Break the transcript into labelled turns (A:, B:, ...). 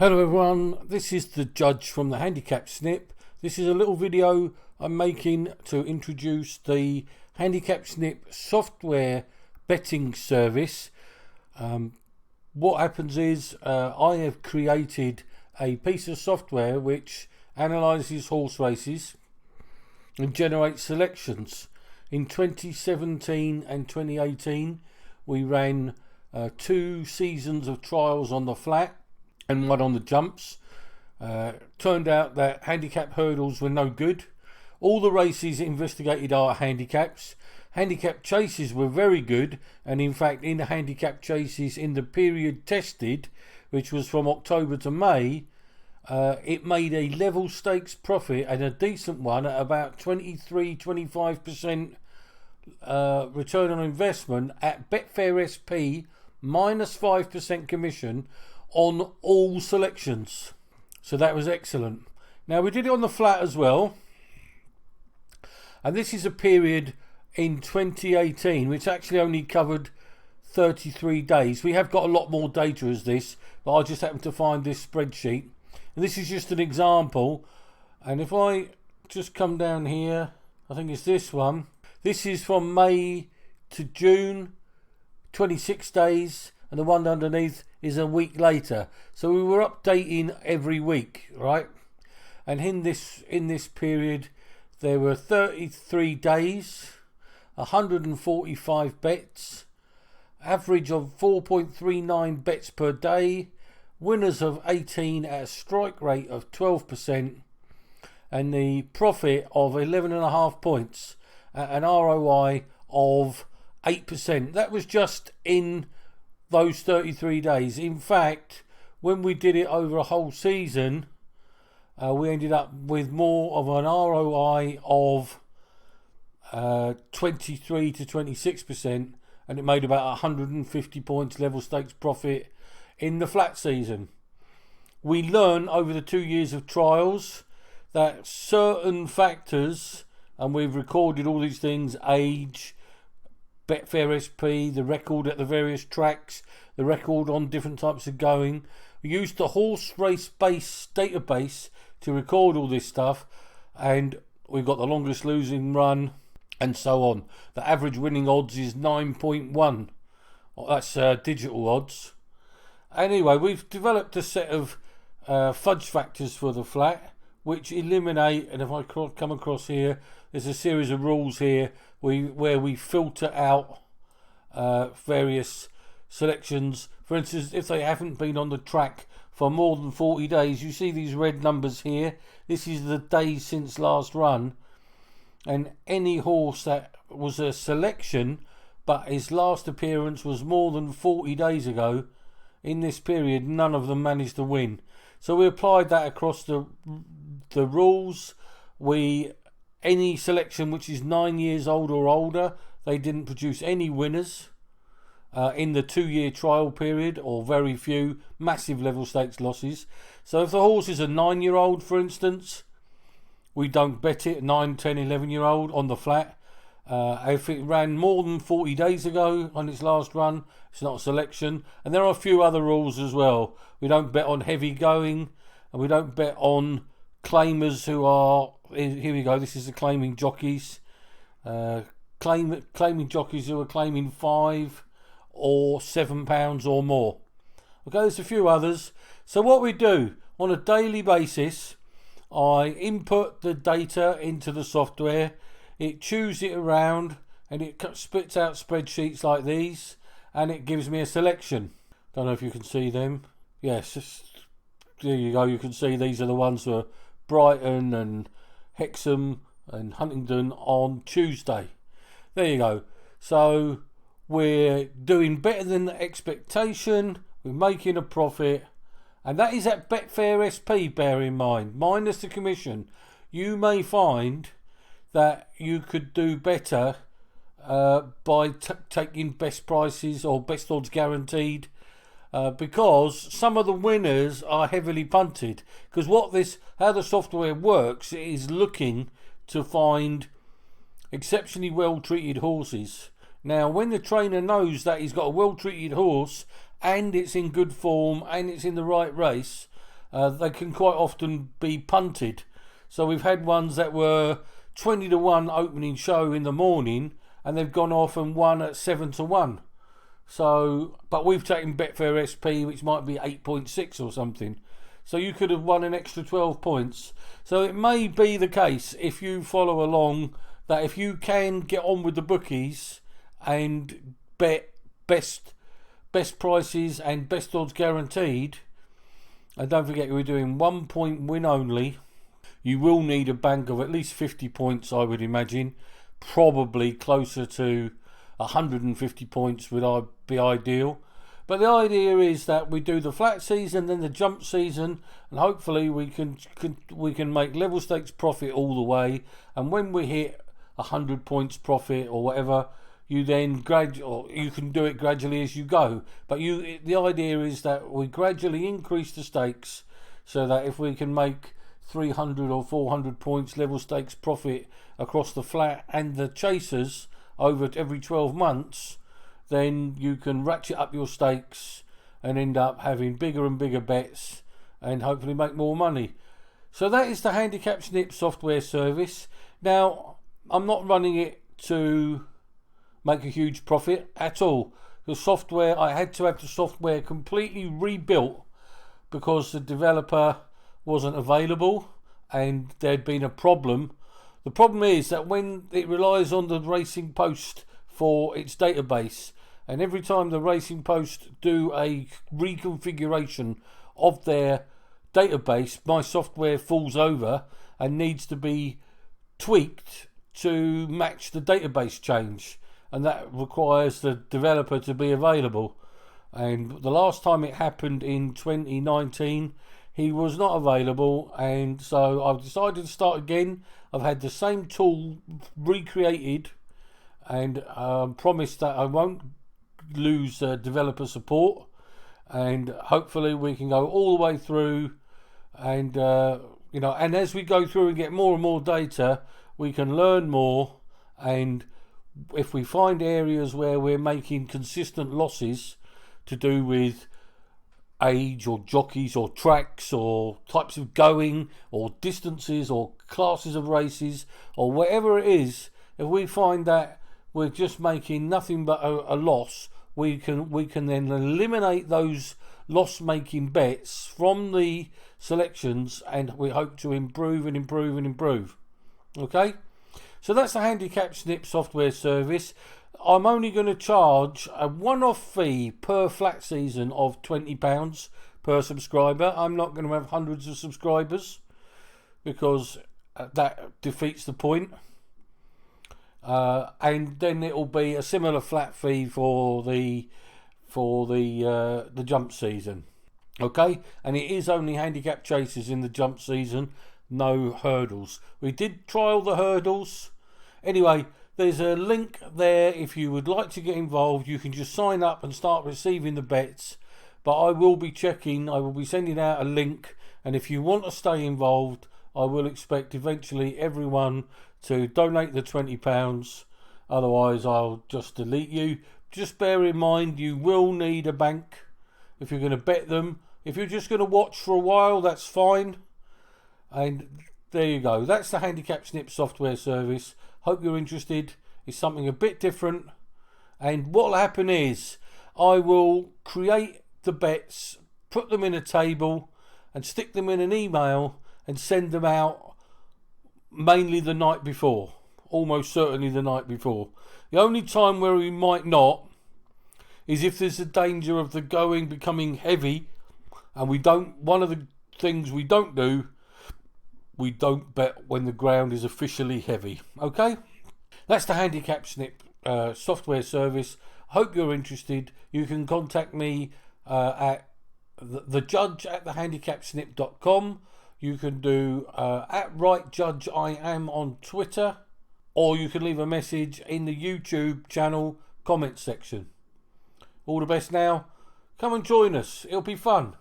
A: Hello everyone, this is the Judge from the Handicap Snip. This is a little video I'm making to introduce the Handicap Snip software betting service. What happens is I have created a piece of software which analyses horse races and generates selections. In 2017 and 2018 we ran 2 seasons of trials on the flat and one on the jumps. Turned out that handicap hurdles were no good. All the races investigated are handicaps. Handicap chases were very good, and in fact in the handicap chases in the period tested, which was from October to May, it made a level stakes profit, and a decent one, at about 23-25% return on investment at Betfair SP minus 5% commission on all selections. So that was excellent. Now we did it on the flat as well, and this is a period in 2018 which actually only covered 33 days. We have got a lot more data as this, but I just happened to find this spreadsheet, and this is just an example. And if I just come down here, I think it's this one. This is from May to June, 26 days, and the one underneath is a week later. So we were updating every week, right? And in this period there were 33 days, 145 bets, average of 4.39 bets per day, winners of 18 at a strike rate of 12%, and the profit of 11.5 points at an ROI of 8%. That was just in those 33 days. In fact, when we did it over a whole season, we ended up with more of an ROI of 23 to 26%, and it made about 150 points level stakes profit in the flat season. We learned over the 2 years of trials that certain factors, and we've recorded all these things: age, Betfair SP, the record at the various tracks, the record on different types of going. We used the horse race base database to record all this stuff, and we've got the longest losing run and so on. The average winning odds is 9.1. That's digital odds. Anyway, we've developed a set of fudge factors for the flat which eliminate, and if I come across here, there's a series of rules here where we filter out various selections. For instance, if they haven't been on the track for more than 40 days, you see these red numbers here. This is the days since last run, and any horse that was a selection but his last appearance was more than 40 days ago, in this period none of them managed to win. So we applied that across the rules. Any selection which is 9 years old or older, they didn't produce any winners in the 2-year trial period, or very few, massive level stakes losses. So if the horse is a 9-year-old, for instance, we don't bet it, 9, 10, 11-year-old on the flat. If it ran more than 40 days ago on its last run, it's not a selection. And there are a few other rules as well. We don't bet on heavy going, and we don't bet on claimers who are, here we go, this is the claiming jockeys. Claiming jockeys who are claiming £5 or £7 or more. Okay, there's a few others. So what we do on a daily basis, I input the data into the software, it chews it around, and it spits out spreadsheets like these, and it gives me a selection. Don't know if you can see them. Yes, there you go. You can see these are the ones for Brighton and Hexham and Huntingdon on Tuesday. There you go. So we're doing better than the expectation. We're making a profit, and that is at Betfair SP, bear in mind, minus the commission. You may find that you could do better by taking best prices or best odds guaranteed, because some of the winners are heavily punted. Because how the software works is looking to find exceptionally well treated horses. Now, when the trainer knows that he's got a well treated horse and it's in good form and it's in the right race, they can quite often be punted. So we've had ones that were 20-1 opening show in the morning, and they've gone off and won at 7-1. So, but we've taken Betfair SP, which might be 8.6 or something. So you could have won an extra 12 points. So it may be the case, if you follow along, that if you can get on with the bookies and bet best prices and best odds guaranteed, and don't forget we're doing 1 point win only, you will need a bank of at least 50 points, I would imagine. Probably closer to 150 points would be ideal. But the idea is that we do the flat season, then the jump season, and hopefully we can make level stakes profit all the way. And when we hit 100 points profit or whatever, you then you can do it gradually as you go. But the idea is that we gradually increase the stakes, so that if we can make 300 or 400 points level stakes profit across the flat and the chasers over every 12 months, then you can ratchet up your stakes and end up having bigger and bigger bets and hopefully make more money. So that is the Handicap Snip software service. Now, I'm not running it to make a huge profit at all. The software, I had to have the software completely rebuilt because the developer wasn't available and there'd been a problem. The problem is that when it relies on the Racing Post for its database, and every time the Racing Post do a reconfiguration of their database, my software falls over and needs to be tweaked to match the database change, and that requires the developer to be available. And the last time it happened in 2019, he was not available, and so I've decided to start again. I've had the same tool recreated, and promised that I won't lose developer support, and hopefully we can go all the way through, and and as we go through and get more and more data, we can learn more. And if we find areas where we're making consistent losses to do with age or jockeys or tracks or types of going or distances or classes of races or whatever it is, if we find that we're just making nothing but a loss, we can then eliminate those loss-making bets from the selections, and we hope to improve and improve and improve. Okay, so that's the Handicap Snip software service. I'm only going to charge a one-off fee per flat season of £20 per subscriber. I'm not going to have hundreds of subscribers because that defeats the point. And then it'll be a similar flat fee for the jump season. Okay, and it is only handicap chasers in the jump season, no hurdles. We did trial the hurdles. Anyway, there's a link there if you would like to get involved. You can just sign up and start receiving the bets. But I will be sending out a link, and if you want to stay involved, I will expect eventually everyone to donate the £20. Otherwise, I'll just delete you. Just bear in mind, you will need a bank if you're going to bet them. If you're just going to watch for a while, that's fine. And there you go. That's the Handicap Snip software service. Hope you're interested. It's something a bit different. And what will happen is I will create the bets, put them in a table and stick them in an email and send them out mainly the night before. Almost certainly the night before. The only time where we might not is if there's a danger of the going becoming heavy, and one of the things we don't do, we don't bet when the ground is officially heavy. Okay, that's the Handicap Snip software service. Hope you're interested. You can contact me at thejudge@thehandicapsnip.com. You can do at rightjudgeIam on Twitter, or you can leave a message in the YouTube channel comment section. All the best now. Come and join us. It'll be fun.